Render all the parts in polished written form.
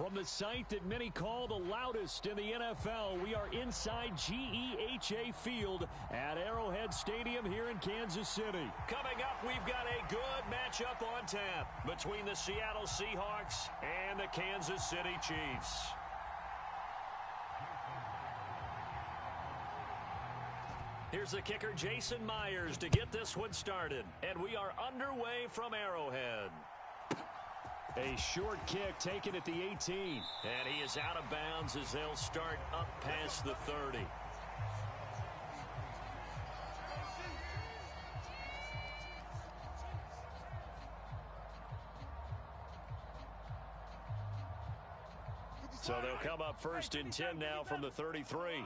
From the site that many call the loudest in the NFL, we are inside GEHA Field at Arrowhead Stadium here in Kansas City. Coming up, we've got a good matchup on tap between the Seattle Seahawks and the Kansas City Chiefs. Here's the kicker, Jason Myers, to get this one started. And we are underway from Arrowhead. A short kick taken at the 18. And he is out of bounds as they'll start up past the 30. So they'll come up first and 10 now from the 33.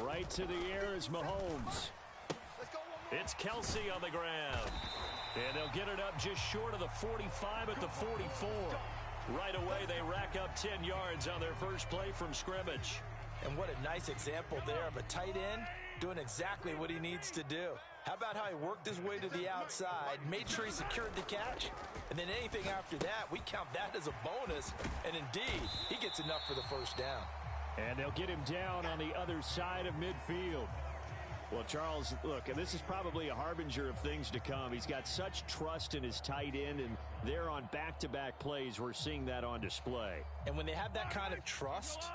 Right to the air is Mahomes. It's Kelsey on the ground. And they'll get it up just short of the 45 at the 44. Right away, they rack up 10 yards on their first play from scrimmage. And what a nice example there of a tight end doing exactly what he needs to do. How about how he worked his way to the outside, made sure he secured the catch, and then anything after that, we count that as a bonus. And indeed, he gets enough for the first down. And they'll get him down on the other side of midfield. Well, Charles, look, this is probably a harbinger of things to come. He's got such trust in his tight end, and there on back-to-back plays, we're seeing that on display. And when they have that kind of trust,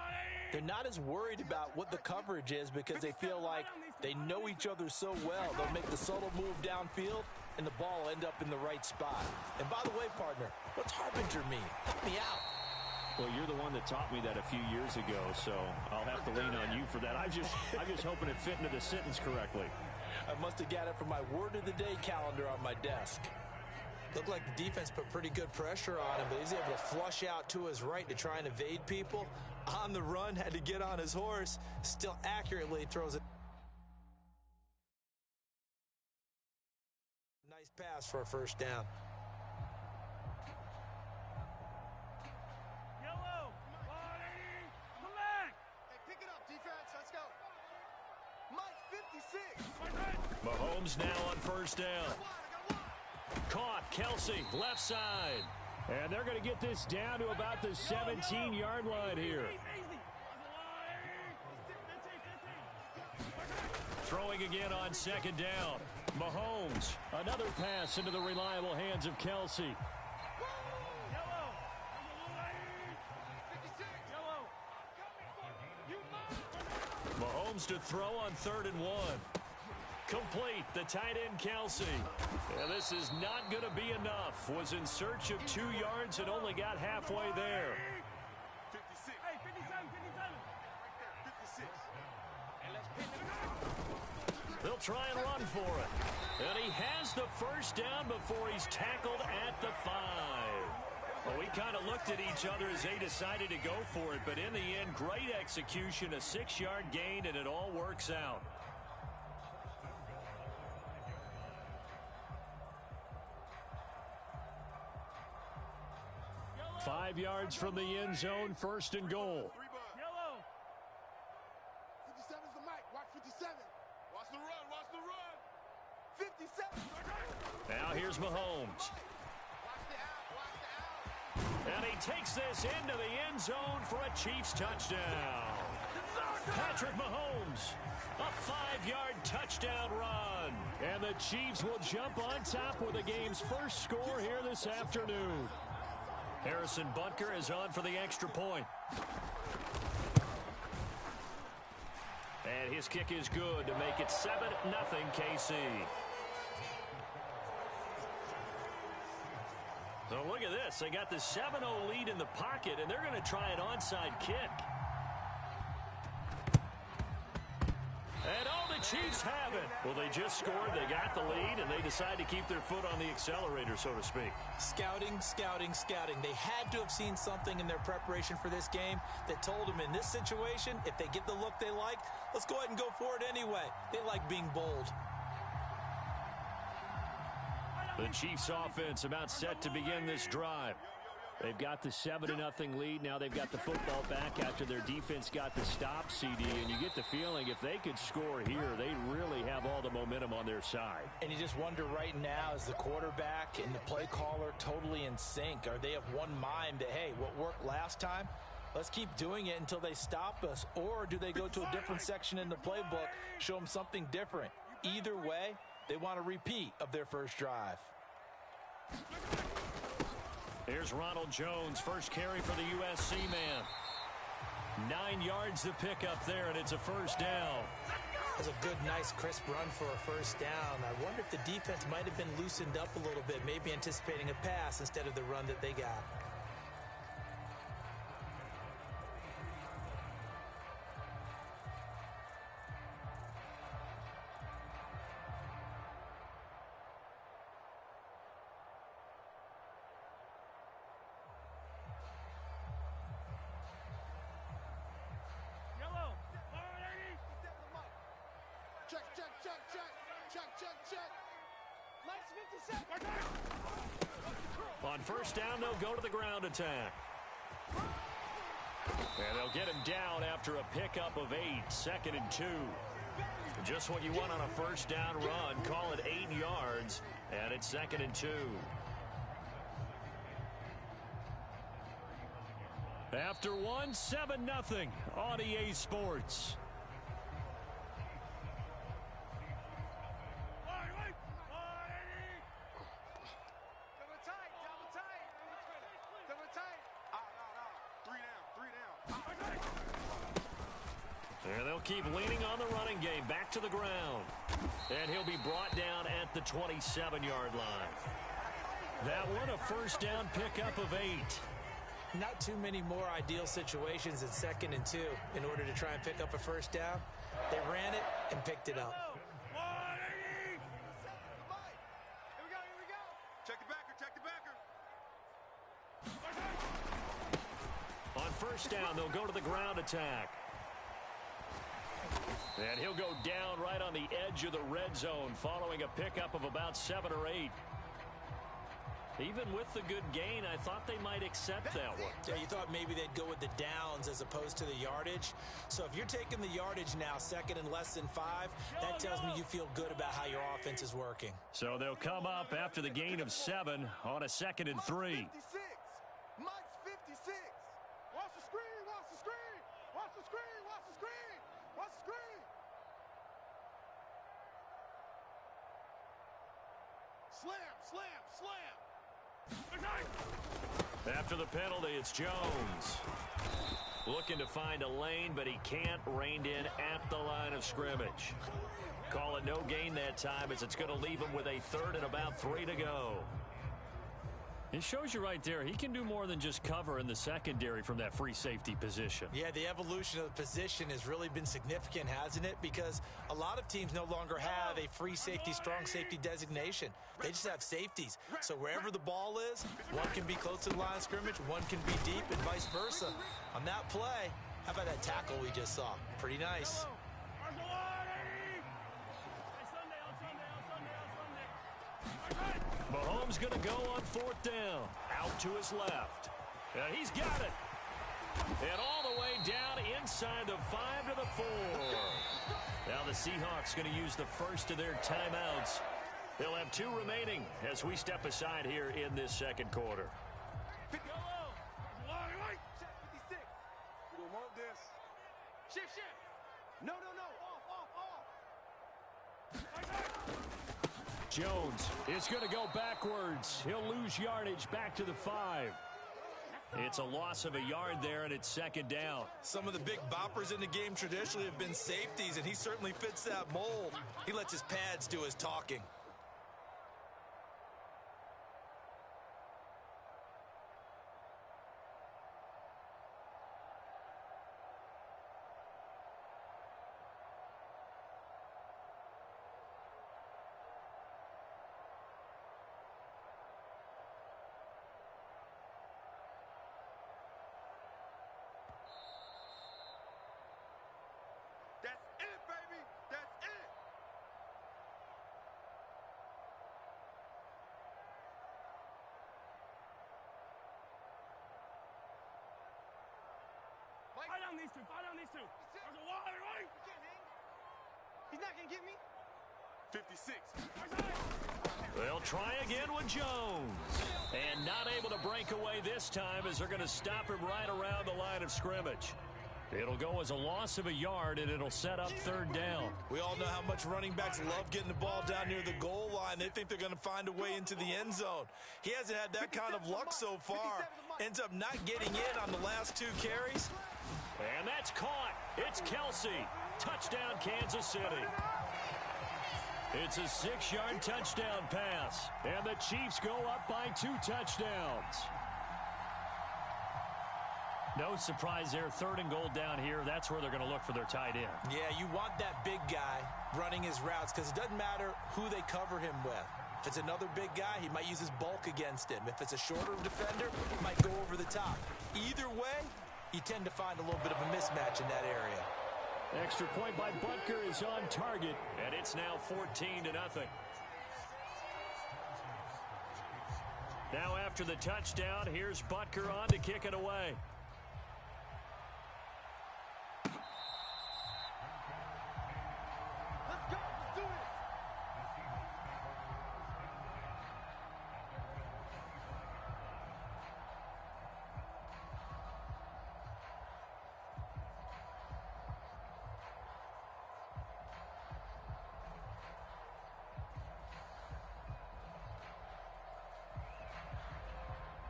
they're not as worried about what the coverage is because they feel like they know each other so well. They'll make the subtle move downfield, and the ball will end up in the right spot. And by the way, partner, what's harbinger mean? Help me out. Well, you're the one that taught me that a few years ago, so I'll have to lean on you for that. I'm just hoping it fit into the sentence correctly. I must have got it from my word of the day calendar on my desk. Looked like the defense put pretty good pressure on him, but he's able to flush out to his right to try and evade people. On the run, had to get on his horse, still accurately throws it. Nice pass for a first down. Mahomes now on first down. Caught, Kelsey, left side. And they're going to get this down to about the 17-yard line here. Throwing again on second down. Mahomes, another pass into the reliable hands of Kelsey. Mahomes to throw on 3rd and 1. Complete, the tight end Kelsey. And this is not going to be enough. Was in search of 2 yards and only got halfway there. 56. Hey, 57. They'll try and run for it. And he has the first down before he's tackled at the 5. Well, we kind of looked at each other as they decided to go for it. But in the end, great execution, a 6-yard gain, and it all works out. 5 yards from the end zone, 1st and goal. 57's the mic. Watch 57. Watch the run. Watch the run. 57. Now here's Mahomes. And he takes this into the end zone for a Chiefs touchdown. Patrick Mahomes, a 5-yard touchdown run. And the Chiefs will jump on top with the game's first score here this afternoon. Harrison Butker is on for the extra point. And his kick is good to make it 7-0 KC. So look at this. They got the 7-0 lead in the pocket, and they're going to try an onside kick. And all the Chiefs have it. Well, they just scored. They got the lead, and they decide to keep their foot on the accelerator, so to speak. Scouting, scouting, scouting. They had to have seen something in their preparation for this game that told them in this situation, if they get the look they like, let's go ahead and go for it anyway. They like being bold. The Chiefs offense about set to begin this drive. They've got the 7-0 lead. Now they've got the football back after their defense got the stop, CD. And you get the feeling if they could score here, they really have all the momentum on their side. And you just wonder right now, is the quarterback and the play caller totally in sync? Are they of one mind that, hey, what worked last time, let's keep doing it until they stop us? Or do they go to a different section in the playbook, show them something different? Either way, they want a repeat of their first drive. Here's Ronald Jones, first carry for the USC man. 9 yards to pick up there, and it's a first down. That's a good, nice, crisp run for a first down. I wonder if the defense might have been loosened up a little bit, maybe anticipating a pass instead of the run that they got. On first down, they'll go to the ground attack. And they'll get him down after a pickup of 8, 2nd and 2. Just what you want on a first down run. Call it 8 yards, and it's 2nd and 2. After one, 7-0 on EA Sports. And they'll keep leaning on the running game. Back to the ground. And he'll be brought down at the 27-yard line. That one, a first down pickup of 8. Not too many more ideal situations in 2nd and 2 in order to try and pick up a first down. They ran it and picked it up. Here we go. Check the backer. On first down, they'll go to the ground attack. And he'll go down right on the edge of the red zone following a pickup of about 7 or 8. Even with the good gain, I thought they might accept that one. Yeah, you thought maybe they'd go with the downs as opposed to the yardage. So if you're taking the yardage now, 2nd and less than 5, that tells me you feel good about how your offense is working. So they'll come up after the gain of 7 on a 2nd and 3. Mike's 56. Watch the screen. Slam. After the penalty, it's Jones. Looking to find a lane, but he can't. Reined in at the line of scrimmage. Call it no gain that time, as it's going to leave him with a 3rd and about 3 to go. It shows you right there, he can do more than just cover in the secondary from that free safety position. Yeah, the evolution of the position has really been significant, hasn't it? Because a lot of teams no longer have a free safety, strong safety designation. They just have safeties. So wherever the ball is, one can be close to the line of scrimmage, one can be deep, and vice versa. On that play, how about that tackle we just saw? Pretty nice. Mahomes going to go on 4th down. Out to his left. And he's got it. And all the way down inside the 5 to the 4. Now the Seahawks going to use the first of their timeouts. They'll have 2 remaining as we step aside here in this 2nd quarter. 56. We don't want this. Shift. No. Off. Jones is going to go backwards. He'll lose yardage back to the 5. It's a loss of a yard there, and it's 2nd down. Some of the big boppers in the game traditionally have been safeties, and he certainly fits that mold. He lets his pads do his talking. That's it, baby. That's it. down these two. Fall down these two. There's a wall there, right? He's not going to get me. 56. They'll try again with Jones. And not able to break away this time as they're going to stop him right around the line of scrimmage. It'll go as a loss of a yard, and it'll set up third down. We all know how much running backs love getting the ball down near the goal line. They think they're going to find a way into the end zone. He hasn't had that kind of luck so far. Ends up not getting in on the last 2 carries. And that's caught. It's Kelsey. Touchdown, Kansas City. It's a 6-yard touchdown pass. And the Chiefs go up by 2 touchdowns. No surprise there. 3rd and goal down here. That's where they're going to look for their tight end. Yeah, you want that big guy running his routes because it doesn't matter who they cover him with. If it's another big guy, he might use his bulk against him. If it's a shorter defender, he might go over the top. Either way, you tend to find a little bit of a mismatch in that area. Extra point by Butker is on target, and it's now 14-0. Now after the touchdown, here's Butker on to kick it away. Let's go. Let's do it.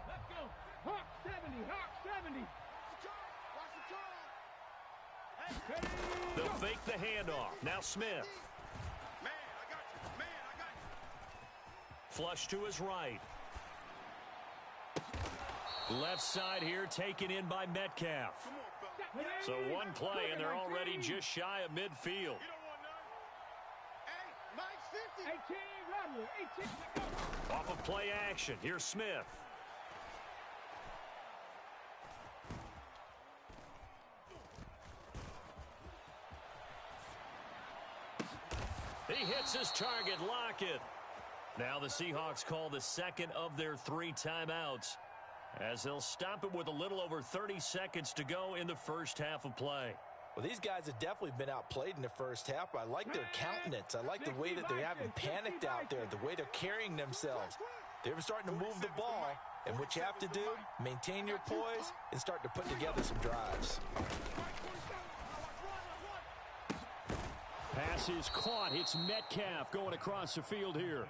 Let's go. Hawk 70. Hawk 70. Watch the turn. They'll fake the handoff. Now Smith. Man, I got you. Man, I got you. Flush to his right. Left side here taken in by Metcalf. Come on, fella. So one play, and they're already just shy of midfield. You don't want none. Hey, Mike 50. 18, Rodwell. 18. Let's go. Off of play action. Here's Smith. He hits his target. Lockett. Now the Seahawks call the second of their 3 timeouts, as they'll stop it with a little over 30 seconds to go in the first half of play. Well, these guys have definitely been outplayed in the first half. I like their countenance. I like the way that they haven't panicked out there, the way they're carrying themselves. They're starting to move the ball, and what you have to do, maintain your poise and start to put together some drives. Pass is caught. It's Metcalf going across the field here.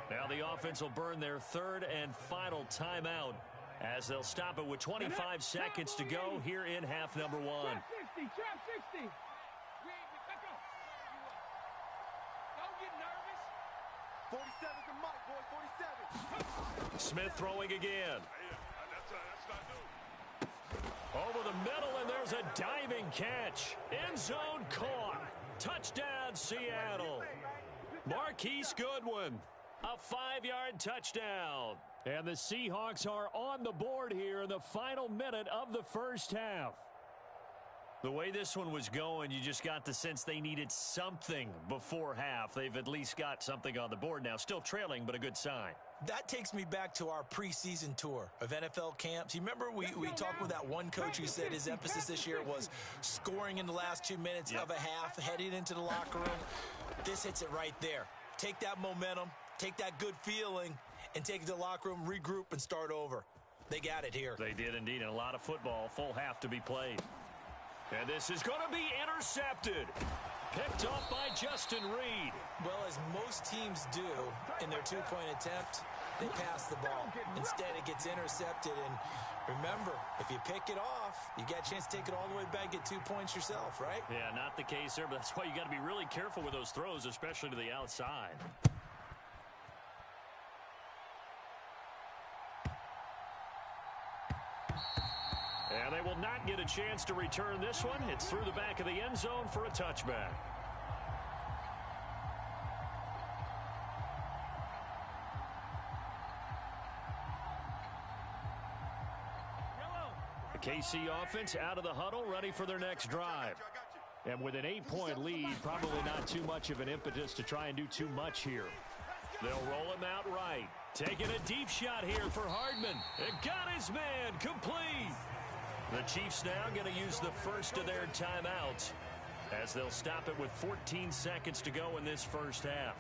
Now the offense will burn their 3rd and final timeout, as they'll stop it with 25 seconds to go here in half number 1. Trap 60. Trap 60. Let's go. Don't get nervous. 47's the mic, boy. 47. Smith throwing again. That's not new. Over the middle, and there's a diving catch. End zone caught. Touchdown, Seattle. Marquise Goodwin. A 5-yard touchdown. And the Seahawks are on the board here in the final minute of the first half. The way this one was going, you just got the sense they needed something before half. They've at least got something on the board now. Still trailing, but a good sign. That takes me back to our preseason tour of NFL camps. You remember we talked with that one coach who said his emphasis this year was scoring in the last 2 minutes of a half, heading into the locker room. This hits it right there. Take that momentum, take that good feeling, and take it to the locker room, regroup, and start over. They got it here. They did indeed, and a lot of football, full half to be played. And this is going to be intercepted. Picked off by Justin Reed. Well, as most teams do in their 2-point attempt, they pass the ball. Instead, it gets intercepted. And remember, if you pick it off, you got a chance to take it all the way back, get 2 points yourself, right? Yeah, not the case there, but that's why you got to be really careful with those throws, especially to the outside. And they will not get a chance to return this one. It's through the back of the end zone for a touchback. The KC offense out of the huddle, ready for their next drive. And with an 8-point lead, probably not too much of an impetus to try and do too much here. They'll roll him out right. Taking a deep shot here for Hardman. It got his man complete. The Chiefs now going to use the first of their timeouts as they'll stop it with 14 seconds to go in this first half.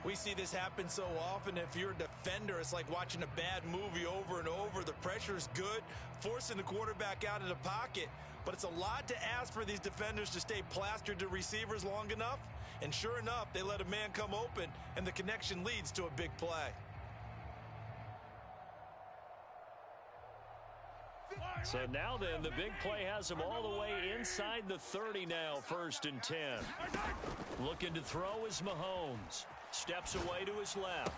We see this happen so often. If you're a defender, it's like watching a bad movie over and over. The pressure's good, forcing the quarterback out of the pocket. But it's a lot to ask for these defenders to stay plastered to receivers long enough. And sure enough, they let a man come open, and the connection leads to a big play. So now then, the big play has him all the way inside the 30 now, 1st and 10. Looking to throw is Mahomes. Steps away to his left.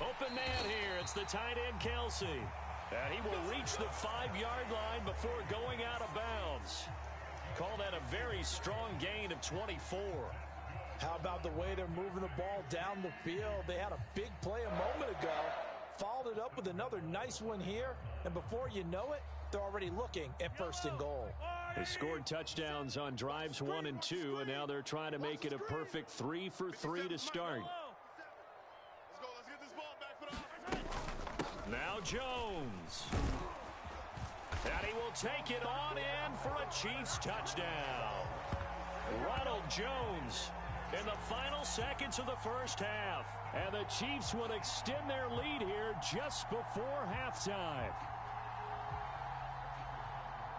Open man here. It's the tight end, Kelsey. And he will reach the 5-yard line before going out of bounds. Call that a very strong gain of 24. How about the way they're moving the ball down the field? They had a big play a moment ago. Followed it up with another nice one here. And before you know it, they're already looking at 1st and goal. They scored touchdowns on drives 1 and 2, and now they're trying to make it a perfect 3 for 3 to start. Let's go. Let's get this ball back for the Now Jones. And he will take it on in for a Chiefs touchdown. Ronald Jones in the final seconds of the first half. And the Chiefs will extend their lead here just before halftime.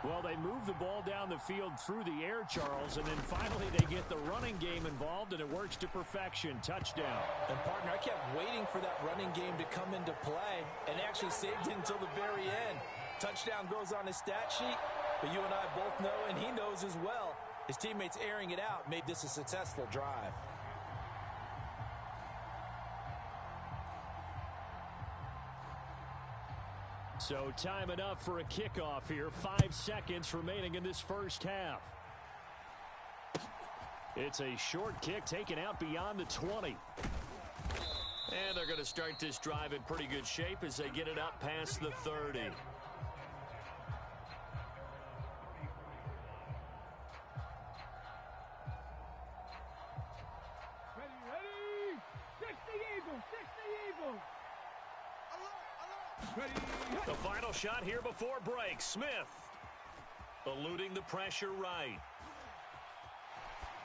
Well, they move the ball down the field through the air, Charles, and then finally they get the running game involved, and it works to perfection. Touchdown. And, partner, I kept waiting for that running game to come into play and actually saved it until the very end. Touchdown goes on his stat sheet, but you and I both know, and he knows as well, his teammates airing it out made this a successful drive. So time enough for a kickoff here. 5 seconds remaining in this first half. It's a short kick taken out beyond the 20. And they're going to start this drive in pretty good shape as they get it up past the 30. The final shot here before break. Smith eluding the pressure right.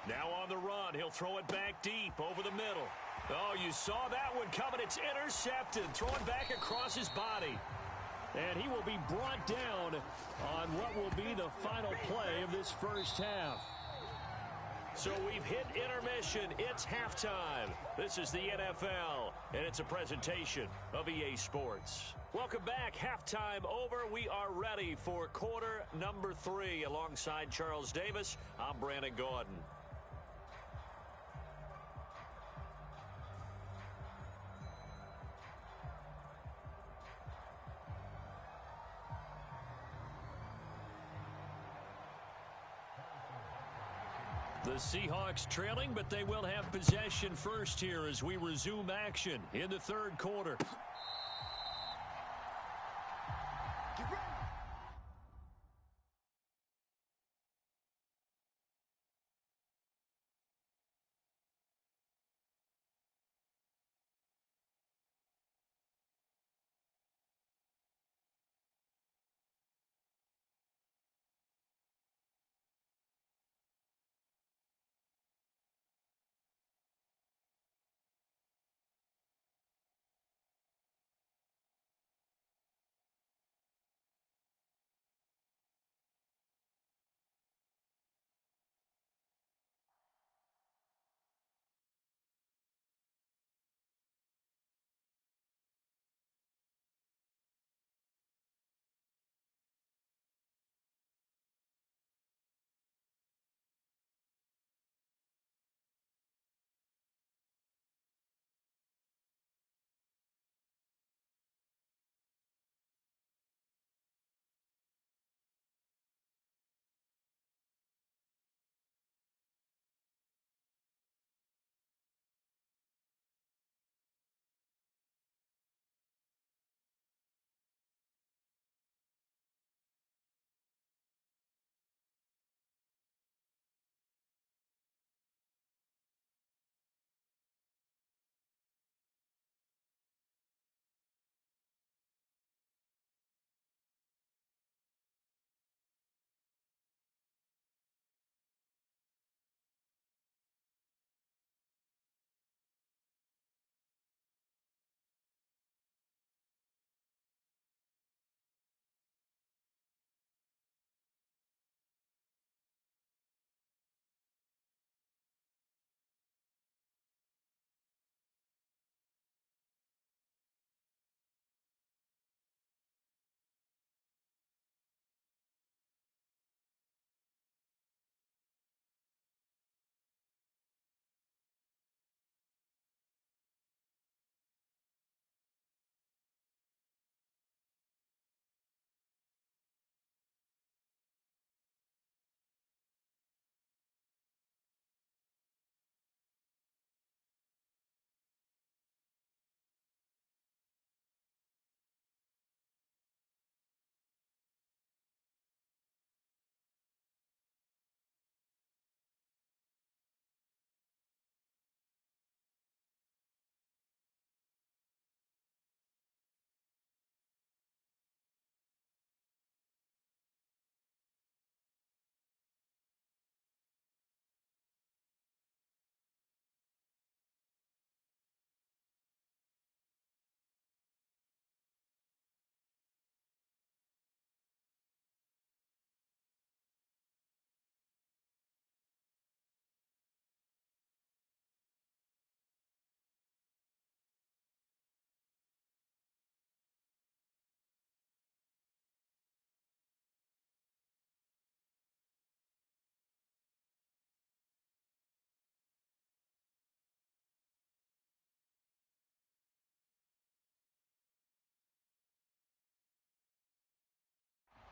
Now on the run. He'll throw it back deep over the middle. Oh, you saw that one coming. It's intercepted. Thrown back across his body. And he will be brought down on what will be the final play of this first half. So we've hit intermission. It's halftime. This is the NFL, and it's a presentation of EA Sports. Welcome back. Halftime over. We are ready for quarter number 3. Alongside Charles Davis, I'm Brandon Gordon. The Seahawks trailing, but they will have possession first here as we resume action in the third quarter.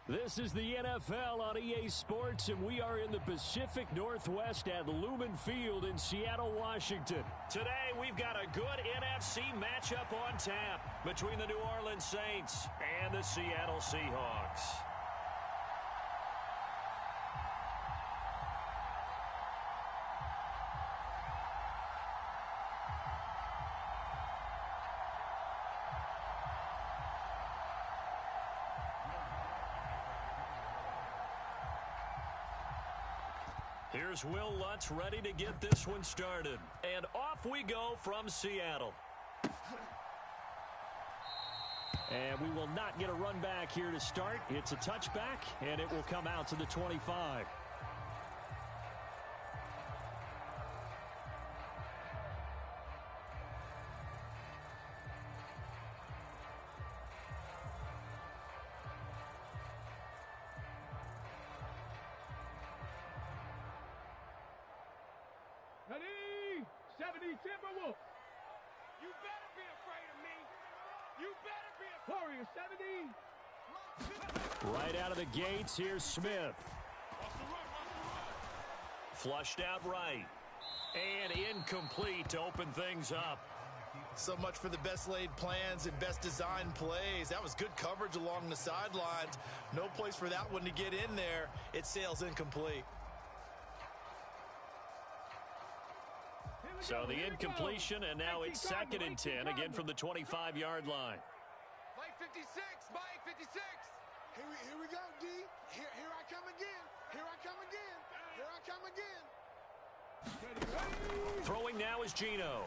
This is the NFL on EA Sports, and we are in the Pacific Northwest at Lumen Field in Seattle, Washington. Today, we've got a good NFC matchup on tap between the New Orleans Saints and the Seattle Seahawks. Here's Will Lutz ready to get this one started. And off we go from Seattle. And we will not get a run back here to start. It's a touchback, and it will come out to the 25. Ready? 70 Timberwolf. You better be afraid of me. You better be a Warrior 70. Right out of the gates, here's Smith. Flushed out right. And incomplete to open things up. So much for the best laid plans and best designed plays. That was good coverage along the sidelines. No place for that one to get in there. It sails incomplete. So the incompletion, and now it's 2nd and 10, again from the 25-yard line. Mike 56, Mike 56. Here we go, D. Here I come again. Here I come again. Here I come again. Throwing now is Geno.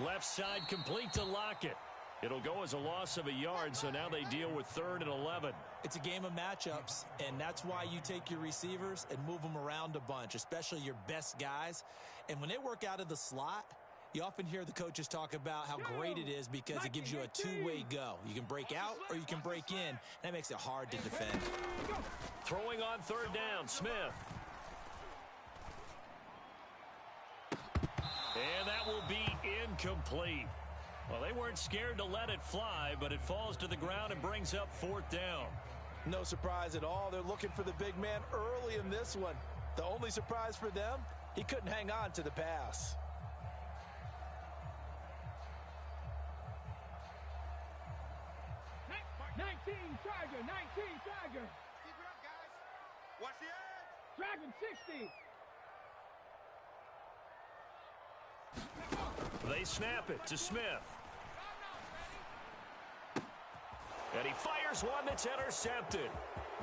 Left side complete to Lockett. It'll go as a loss of a yard, so now they deal with 3rd and 11. It's a game of matchups, and that's why you take your receivers and move them around a bunch, especially your best guys. And when they work out of the slot, you often hear the coaches talk about how great it is because it gives you a two-way go. You can break out or you can break in. That makes it hard to defend. Throwing on 3rd down, Smith. And that will be incomplete. Well, they weren't scared to let it fly, but it falls to the ground and brings up 4th down. No surprise at all. They're looking for the big man early in this one. The only surprise for them, he couldn't hang on to the pass. Tiger, 19 Tiger. Keep it up, guys. Watch the edge. Dragon 60. They snap it to Smith. And he fires one that's intercepted.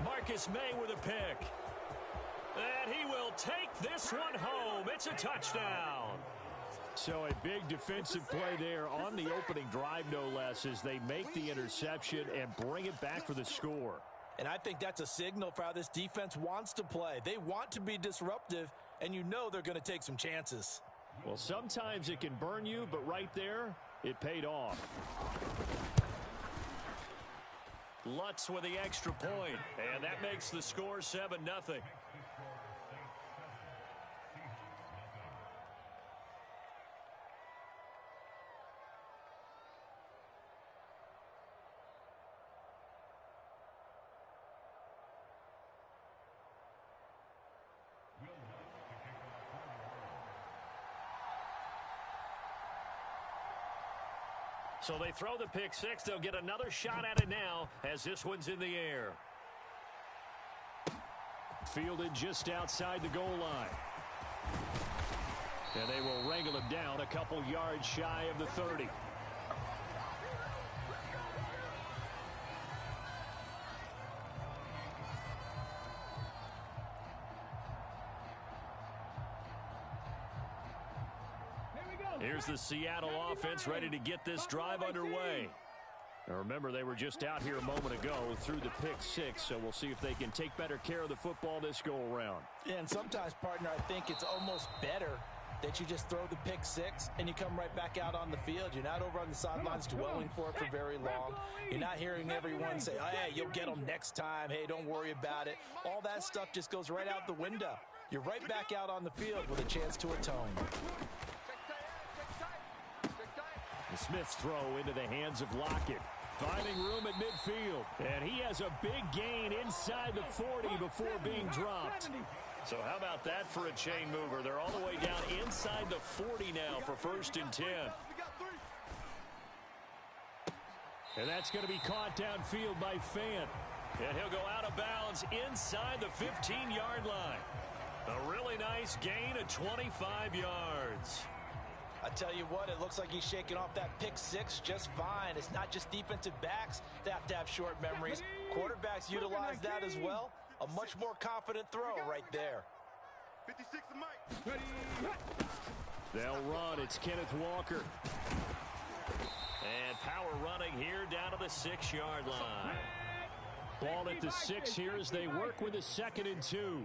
Marcus May with a pick. And he will take this one home. It's a touchdown. So a big defensive play there on the opening drive, no less, as they make the interception and bring it back for the score. And I think that's a signal for how this defense wants to play. They want to be disruptive, and you know they're going to take some chances. Well, sometimes it can burn you, but right there, it paid off. Lutz with the extra point, and that makes the score 7-0. So they throw the pick six. They'll get another shot at it now as this one's in the air. Fielded just outside the goal line. And they will wrangle him down a couple yards shy of the 30. Here's the Seattle offense ready to get this drive underway. Now remember, they were just out here a moment ago through the pick six, so we'll see if they can take better care of the football this go-around. Yeah, and sometimes, partner, I think it's almost better that you just throw the pick six and you come right back out on the field. You're not over on the sidelines dwelling for it for very long. You're not hearing everyone say, oh, hey, you'll get them next time. Hey, don't worry about it. All that stuff just goes right out the window. You're right back out on the field with a chance to atone. The Smith's throw into the hands of Lockett. Finding room at midfield. And he has a big gain inside the 40 before being dropped. So how about that for a chain mover? They're all the way down inside the 40 now for 1st and 10. And that's going to be caught downfield by Fant. And he'll go out of bounds inside the 15-yard line. A really nice gain of 25 yards. I tell you what, it looks like he's shaking off that pick six just fine. It's not just defensive backs that have to have short memories. Quarterbacks utilize that as well. A much more confident throw right there. 56 to Mike. They'll run. It's Kenneth Walker. And power running here down to the 6-yard line. Ball at the 6 here as they work with a 2nd and 2.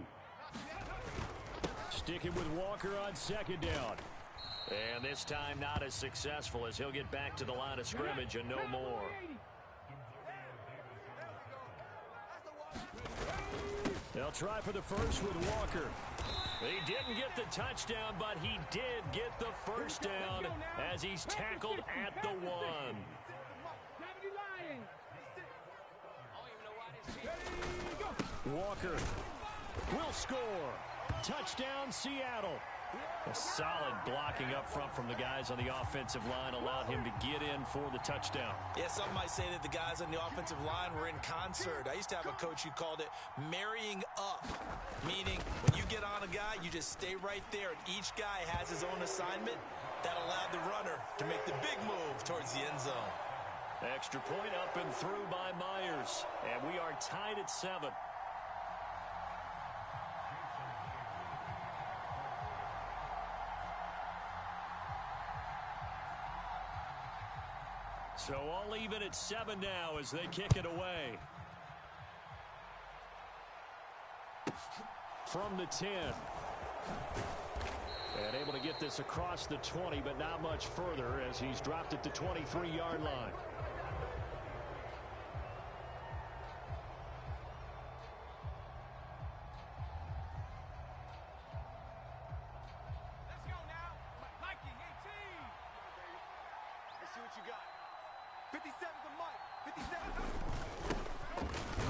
Sticking with Walker on 2nd down. And this time not as successful as he'll get back to the line of scrimmage and no more. They'll try for the first with Walker. He didn't get the touchdown, but he did get the first down as he's tackled at the 1. Walker will score. Touchdown, Seattle. A solid blocking up front from the guys on the offensive line allowed him to get in for the touchdown. Yeah, some might say that the guys on the offensive line were in concert. I used to have a coach who called it marrying up, meaning when you get on a guy, you just stay right there, and each guy has his own assignment. That allowed the runner to make the big move towards the end zone. Extra point up and through by Myers, and we are tied at 7. So all even at 7 now as they kick it away. From the 10. And able to get this across the 20, but not much further as he's dropped at the 23-yard line. Let's go now. Mikey, 18. Let's see what you got. 57 to Mike. 57.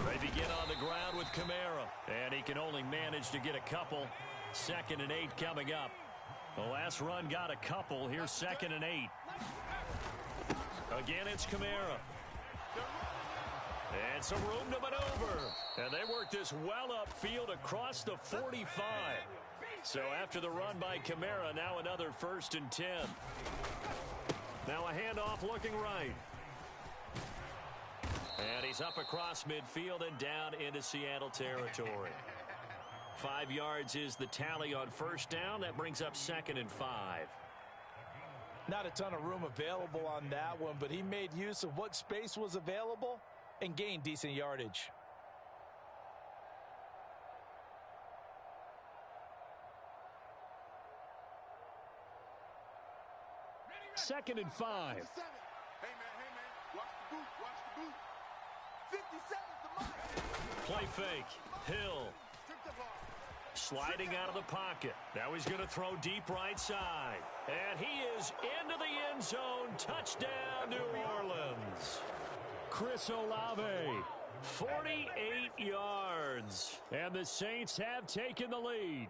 They begin on the ground with Kamara. And he can only manage to get a couple. 2nd and 8 coming up. The last run got a couple. Here's 2nd and 8. Again, it's Kamara. And some room to maneuver. And they work this well upfield across the 45. So after the run by Kamara, now another 1st and 10. Now a handoff looking right. And he's up across midfield and down into Seattle territory. 5 yards is the tally on 1st down. That brings up 2nd and 5. Not a ton of room available on that one, but he made use of what space was available and gained decent yardage. Second and 5. Hey, man, watch the boot, watch the boot. 57 to Mike. Play fake. Hill. Sliding out of the pocket. Now he's going to throw deep right side. And he is into the end zone. Touchdown, New Orleans. Chris Olave. 48 yards. And the Saints have taken the lead.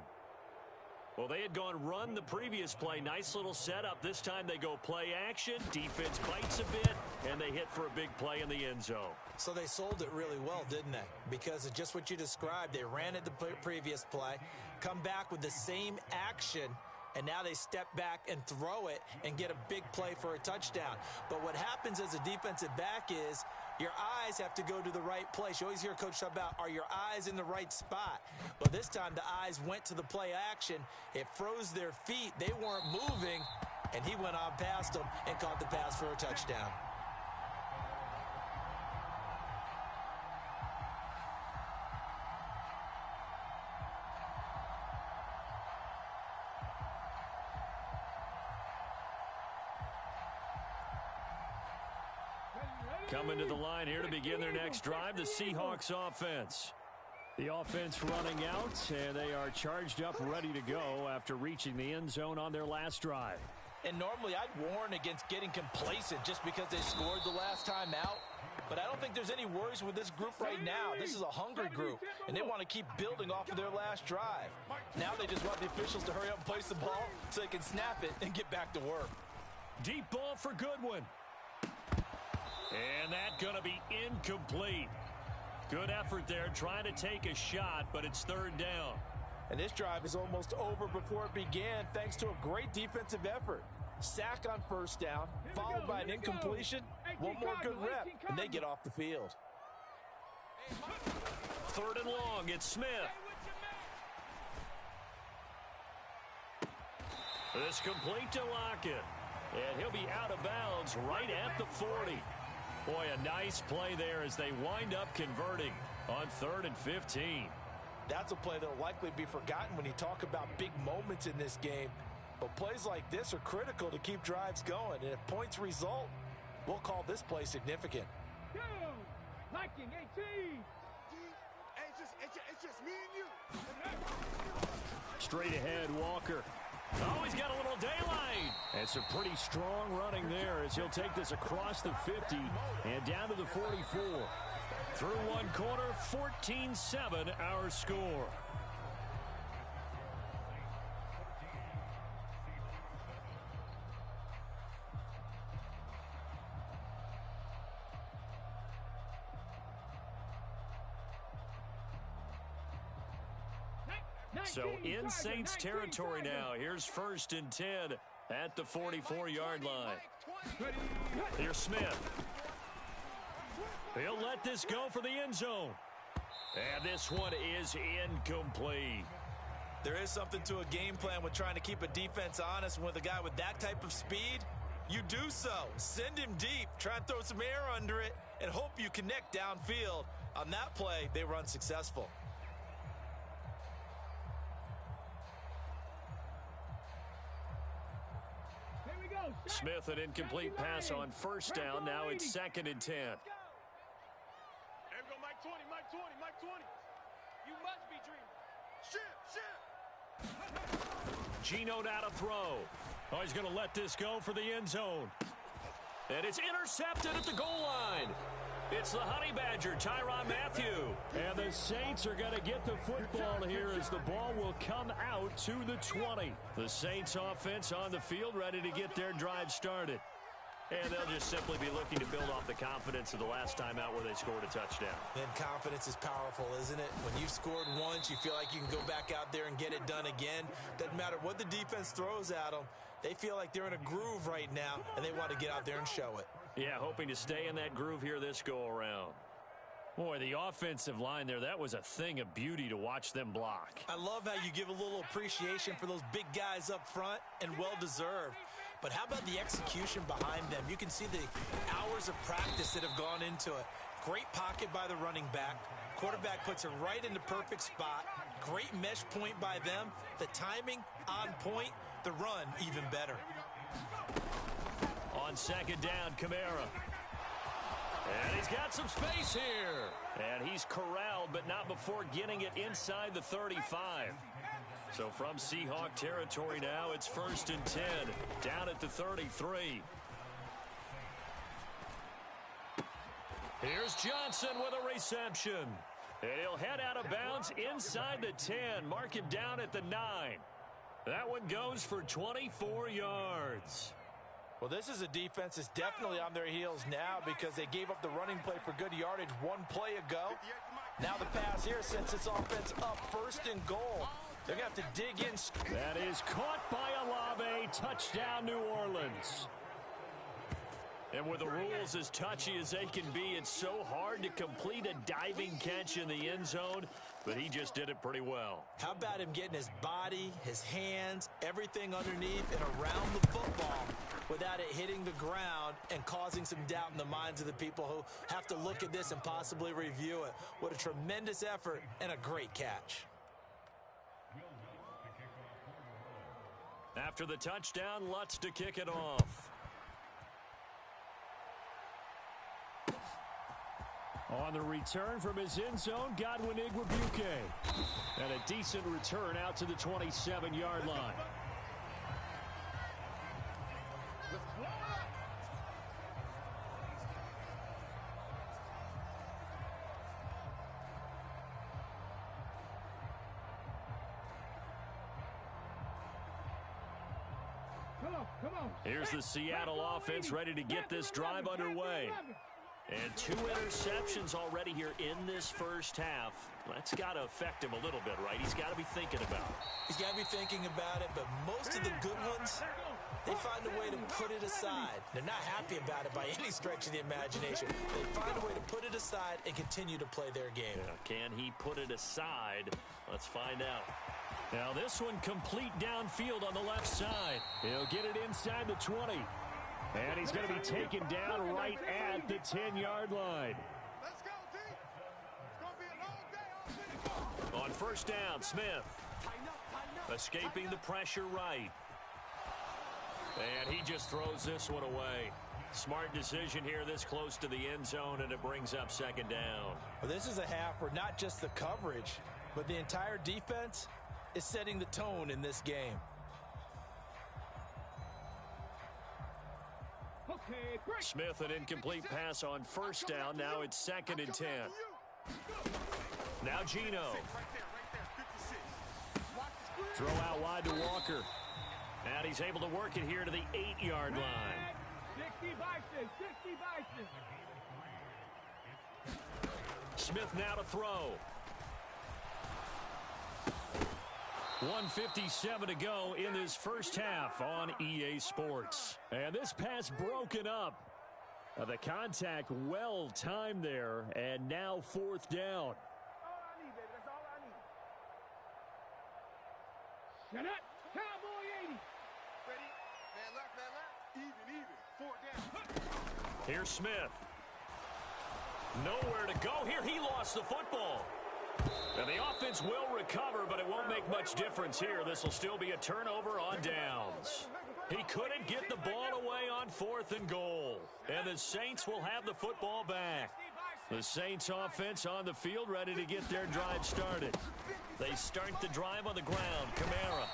Well, they had gone run the previous play. Nice little setup. This time they go play action. Defense bites a bit, and they hit for a big play in the end zone. So they sold it really well, didn't they? Because of just what you described. They ran it the previous play, come back with the same action, and now they step back and throw it and get a big play for a touchdown. But what happens as a defensive back is your eyes have to go to the right place. You always hear Coach talk about, are your eyes in the right spot? Well, this time the eyes went to the play action. It froze their feet. They weren't moving, and he went on past them and caught the pass for a touchdown. Coming to the line here to begin their next drive, the Seahawks offense. The offense running out, and they are charged up, ready to go after reaching the end zone on their last drive. And normally I'd warn against getting complacent just because they scored the last time out. But I don't think there's any worries with this group right now. This is a hungry group, and they want to keep building off of their last drive. Now they just want the officials to hurry up and place the ball so they can snap it and get back to work. Deep ball for Goodwin. And that's going to be incomplete. Good effort there trying to take a shot, but it's third down. And this drive is almost over before it began thanks to a great defensive effort. Sack on first down, followed by an incompletion, one more good rep, and they get off the field. Third and long, it's Smith. This complete to Lockett. And he'll be out of bounds right at the 40. Boy, a nice play there as they wind up converting on 3rd and 15. That's a play that will likely be forgotten when you talk about big moments in this game. But plays like this are critical to keep drives going. And if points result, we'll call this play significant. Go! Liking 18! It's just me and you. Straight ahead, Walker. Oh, he's got a little daylight. And some pretty strong running there as he'll take this across the 50 and down to the 44. Through one quarter, 14-7 our score. So in Saints territory now. Here's 1st and 10 at the 44-yard line. Here's Smith. He'll let this go for the end zone. And this one is incomplete. There is something to a game plan with trying to keep a defense honest. And with a guy with that type of speed, you do so. Send him deep. Try and throw some air under it and hope you connect downfield. On that play, they run successful. Smith, an incomplete pass on first down. Now it's 2nd and 10. There we go, Mike 20, Mike 20, Mike 20. You must be dreaming. Shit. Gino now to throw. Oh, he's going to let this go for the end zone. And it's intercepted at the goal line. It's the Honey Badger, Tyrann Mathieu. And the Saints are going to get the football here as the ball will come out to the 20. The Saints offense on the field ready to get their drive started. And they'll just simply be looking to build off the confidence of the last time out where they scored a touchdown. And confidence is powerful, isn't it? When you've scored once, you feel like you can go back out there and get it done again. Doesn't matter what the defense throws at them. They feel like they're in a groove right now, and they want to get out there and show it. Yeah, hoping to stay in that groove here this go-around. Boy, the offensive line there, that was a thing of beauty to watch them block. I love how you give a little appreciation for those big guys up front, and well-deserved. But how about the execution behind them? You can see the hours of practice that have gone into it. Great pocket by the running back. Quarterback puts it right in the perfect spot. Great mesh point by them. The timing on point. The run even better. On 2nd down, Kamara. And he's got some space here. And he's corralled, but not before getting it inside the 35. So from Seahawk territory now, it's 1st and 10. Down at the 33. Here's Johnson with a reception. And he'll head out of bounds inside the 10. Mark him down at the 9. That one goes for 24 yards. Well, this is a defense that's definitely on their heels now because they gave up the running play for good yardage one play ago. Now the pass here sends this offense up 1st and goal. They're going to have to dig in. That is caught by Olave. Touchdown, New Orleans. And with the rules as touchy as they can be, it's so hard to complete a diving catch in the end zone, but he just did it pretty well. How about him getting his body, his hands, everything underneath and around the football without it hitting the ground and causing some doubt in the minds of the people who have to look at this and possibly review it. What a tremendous effort and a great catch. After the touchdown, Lutz to kick it off. On the return from his end zone, Godwin Igwebuike. And a decent return out to the 27-yard line. Here's the Seattle offense ready to get this drive underway. And 2 interceptions already here in this first half. That's got to affect him a little bit, right? He's got to be thinking about it. He's got to be thinking about it, but most of the good ones, they find a way to put it aside. They're not happy about it by any stretch of the imagination. They find a way to put it aside and continue to play their game. Yeah, can he put it aside? Let's find out. Now this one complete downfield on the left side. He'll get it inside the 20. And he's going to be taken down right at the 10-yard line. Let's go, D. It's going to be a long day. On first down, Smith. Escaping the pressure right. And he just throws this one away. Smart decision here this close to the end zone, and it brings up second down. Well, this is a half where not just the coverage, but the entire defense is setting the tone in this game. Smith, an incomplete pass on first down. Now it's 2nd and 10. Now Geno. Throw out wide to Walker. And he's able to work it here to the 8-yard line. 60 Bison, 60 Bison. Smith now to throw. 1:57 to go in this first half on EA Sports. And this pass broken up. The contact well timed there, and now 4th down. All I need, baby. That's all I need. Shut up. Cowboy 80. Ready? Man left. Even. 4th down. Here's Smith. Nowhere to go here. He lost the football. And the offense will recover, but it won't make much difference here. This will still be a turnover on downs. He couldn't get the ball away on 4th and goal. And the Saints will have the football back. The Saints offense on the field ready to get their drive started. They start the drive on the ground. Kamara.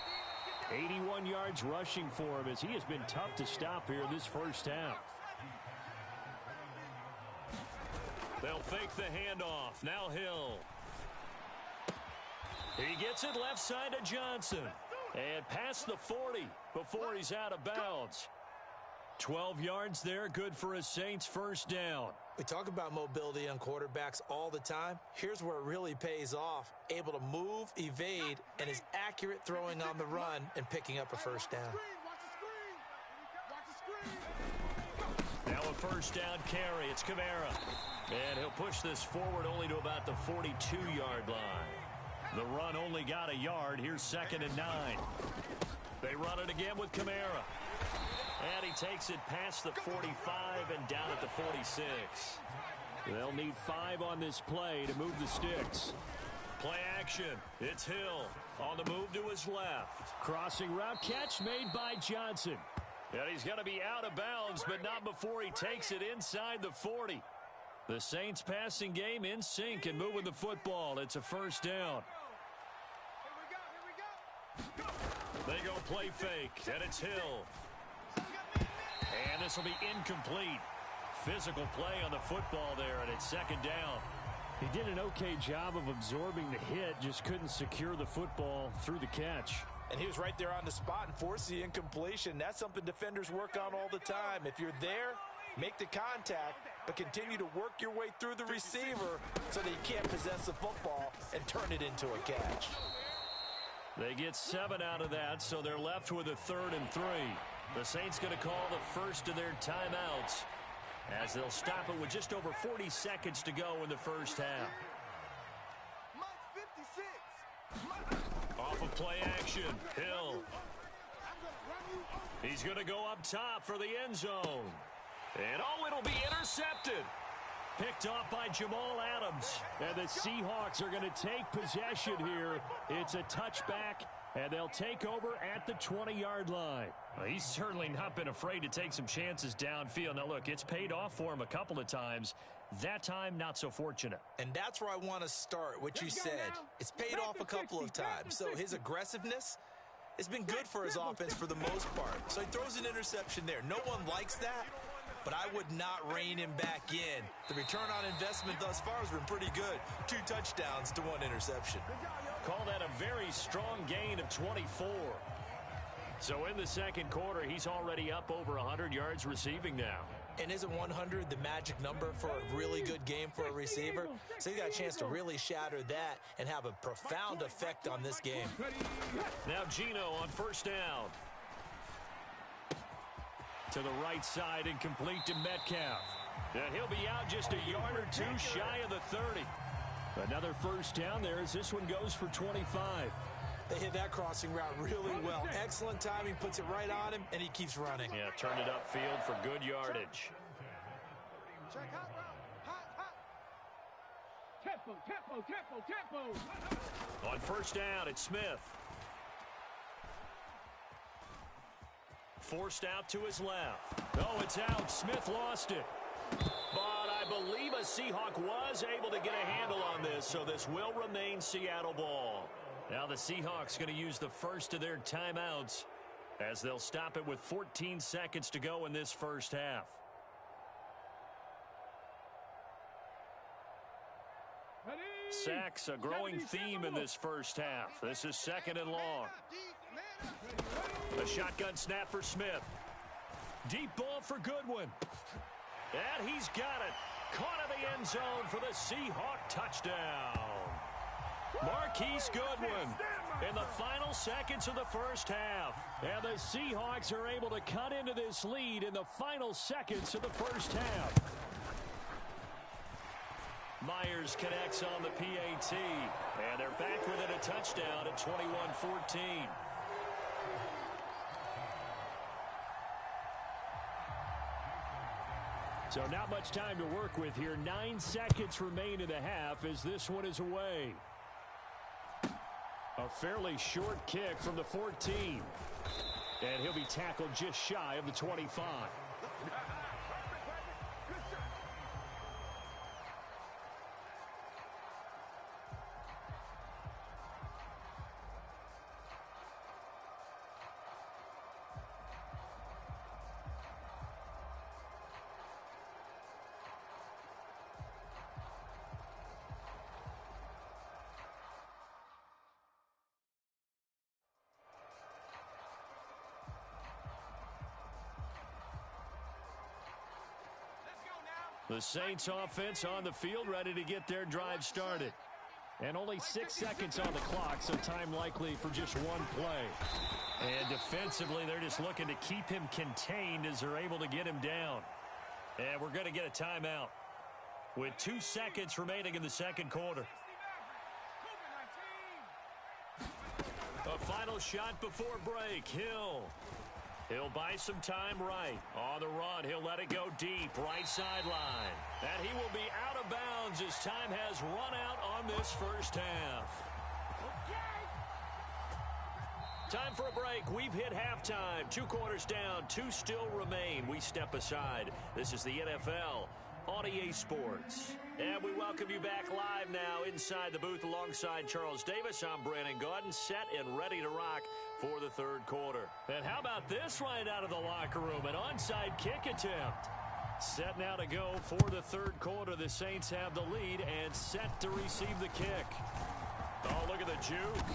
81 yards rushing for him as he has been tough to stop here this first half. They'll fake the handoff. Now Hill. He gets it left side to Johnson. And past the 40 before he's out of bounds. 12 yards there, good for a Saints first down. We talk about mobility on quarterbacks all the time. Here's where it really pays off. Able to move, evade, and is accurate throwing on the run and picking up a first down. Now a first down carry. It's Kamara. And he'll push this forward only to about the 42-yard line. The run only got a yard. Here's 2nd and 9. They run it again with Kamara. And he takes it past the 45 and down at the 46. They'll need 5 on this play to move the sticks. Play action. It's Hill on the move to his left. Crossing route catch made by Johnson. And he's going to be out of bounds, but not before he takes it inside the 40. The Saints passing game in sync and moving the football. It's a first down. They go play fake, and it's Hill. And this will be incomplete. Physical play on the football there, and it's 2nd down. He did an okay job of absorbing the hit, just couldn't secure the football through the catch. And he was right there on the spot and forced the incompletion. That's something defenders work on all the time. If you're there, make the contact, but continue to work your way through the receiver so that you can't possess the football and turn it into a catch. They get 7 out of that, so they're left with a 3rd and 3. The Saints going to call the first of their timeouts as they'll stop it with just over 40 seconds to go in the first half. Off of play action, Hill. He's going to go up top for the end zone. And it'll be intercepted. Picked off by Jamal Adams. And the Seahawks are going to take possession here. It's a touchback, and they'll take over at the 20-yard line. Well, he's certainly not been afraid to take some chances downfield. Now, look, it's paid off for him a couple of times. That time, not so fortunate. And that's where I want to start, what you said. It's paid off a couple of times. So his aggressiveness has been good for his offense for the most part. So he throws an interception there. No one likes that, but I would not rein him back in. The return on investment thus far has been pretty good. 2 touchdowns to 1 interception. Call that a very strong gain of 24. So in the second quarter, he's already up over 100 yards receiving now. And isn't 100 the magic number for a really good game for a receiver? So he got a chance to really shatter that and have a profound effect on this game. Now Gino on first down. To the right side and complete to Metcalf. And he'll be out just a yard or two shy of the 30. Another first down there as this one goes for 25. They hit that crossing route really well. Excellent timing, puts it right on him, and he keeps running. Yeah, turned it upfield for good yardage. Check hot route. Hot. Tempo. On first down, it's Smith. Forced out to his left. Oh, it's out. Smith lost it. But I believe a Seahawk was able to get a handle on this, so this will remain Seattle ball. Now the Seahawks going to use the first of their timeouts as they'll stop it with 14 seconds to go in this first half. Sacks, a growing theme in this first half. This is second and long. A shotgun snap for Smith. Deep ball for Goodwin. And he's got it. Caught in the end zone for the Seahawk touchdown. Marquise Goodwin in the final seconds of the first half. And the Seahawks are able to cut into this lead in the final seconds of the first half. Myers connects on the PAT. And they're back within a touchdown at 21-14. So not much time to work with here. 9 seconds remain in the half as this one is away. A fairly short kick from the 14. And he'll be tackled just shy of the 25. The Saints offense on the field, ready to get their drive started. And only 6 seconds on the clock, so time likely for just one play. And defensively, they're just looking to keep him contained as they're able to get him down. And we're going to get a timeout with 2 seconds remaining in the second quarter. A final shot before break. He'll buy some time right. On the run, he'll let it go deep, right sideline. And he will be out of bounds as time has run out on this first half. Time for a break. We've hit halftime. 2 quarters down, 2 still remain. We step aside. This is the NFL on EA Sports. And we welcome you back live now inside the booth alongside Charles Davis. I'm Brandon Gaudin, set and ready to rock for the third quarter. And how about this right out of the locker room? An onside kick attempt. Set now to go for the third quarter. The Saints have the lead and set to receive the kick. Oh, look at the juke.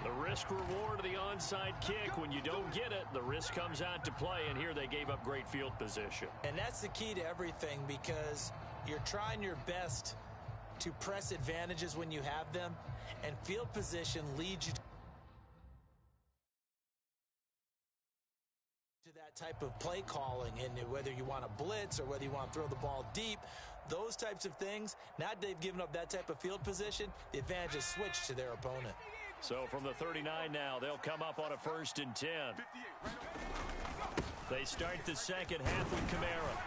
The risk-reward of the onside kick. When you don't get it, the risk comes out to play, and here they gave up great field position. And that's the key to everything, because you're trying your best to press advantages when you have them, and field position leads you to that type of play calling, and whether you want to blitz or whether you want to throw the ball deep, those types of things. Now they've given up that type of field position, the advantage is switched to their opponent. So from the 39 now, they'll come up on a 1st and 10. They start the second half with Kamara.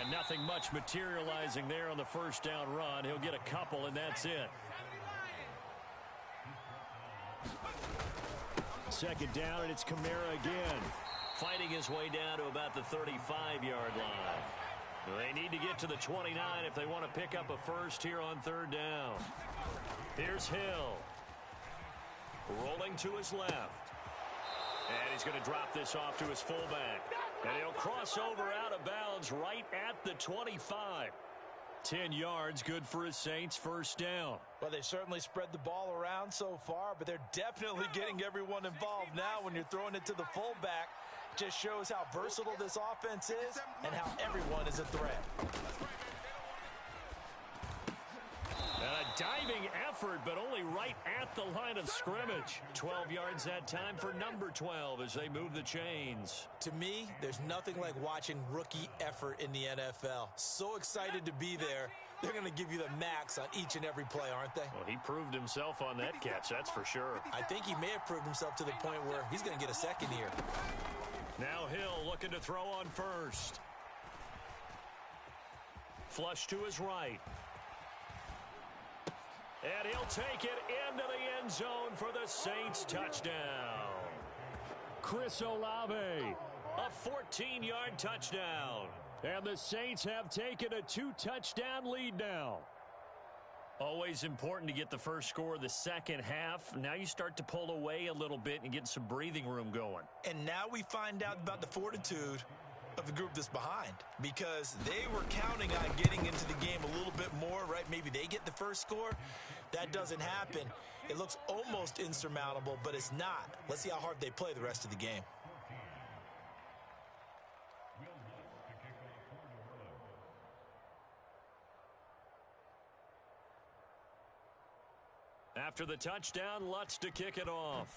And nothing much materializing there on the first down run. He'll get a couple, and that's it. Second down, and it's Kamara again. Fighting his way down to about the 35-yard line. They need to get to the 29 if they want to pick up a first here on 3rd down. Here's Hill. Rolling to his left. And he's going to drop this off to his fullback. And he'll cross over out of bounds right at the 25. 10 yards, good for his Saints, first down. Well, they certainly spread the ball around so far, but they're definitely getting everyone involved now when you're throwing it to the fullback. Just shows how versatile this offense is and how everyone is a threat. And a diving effort, but only right at the line of scrimmage. 12 yards that time for number 12 as they move the chains. To me, there's nothing like watching rookie effort in the NFL. So excited to be there. They're going to give you the max on each and every play, aren't they? Well, he proved himself on that catch, that's for sure. I think he may have proved himself to the point where he's going to get a second here. Now Hill looking to throw on first. Flush to his right. And he'll take it into the end zone for the Saints touchdown. Chris Olave, a 14-yard touchdown. And the Saints have taken a 2-touchdown lead now. Always important to get the first score of the second half. Now you start to pull away a little bit and get some breathing room going. And now we find out about the fortitude of the group that's behind, because they were counting on getting into the game a little bit more, right? Maybe they get the first score. That doesn't happen. It looks almost insurmountable, but it's not. Let's see how hard they play the rest of the game. After the touchdown, Lutz to kick it off.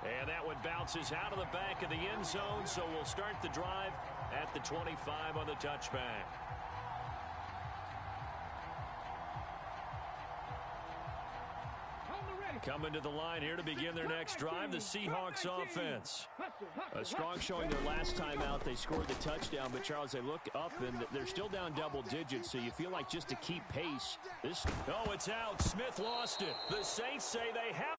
And that one bounces out of the back of the end zone, so we'll start the drive at the 25 on the touchback. Coming to the line here to begin their next drive, the Seahawks offense. A strong showing their last time out. They scored the touchdown, but Charles, they look up and they're still down double digits, so you feel like just to keep pace. Oh, it's out. Smith lost it. The Saints say they have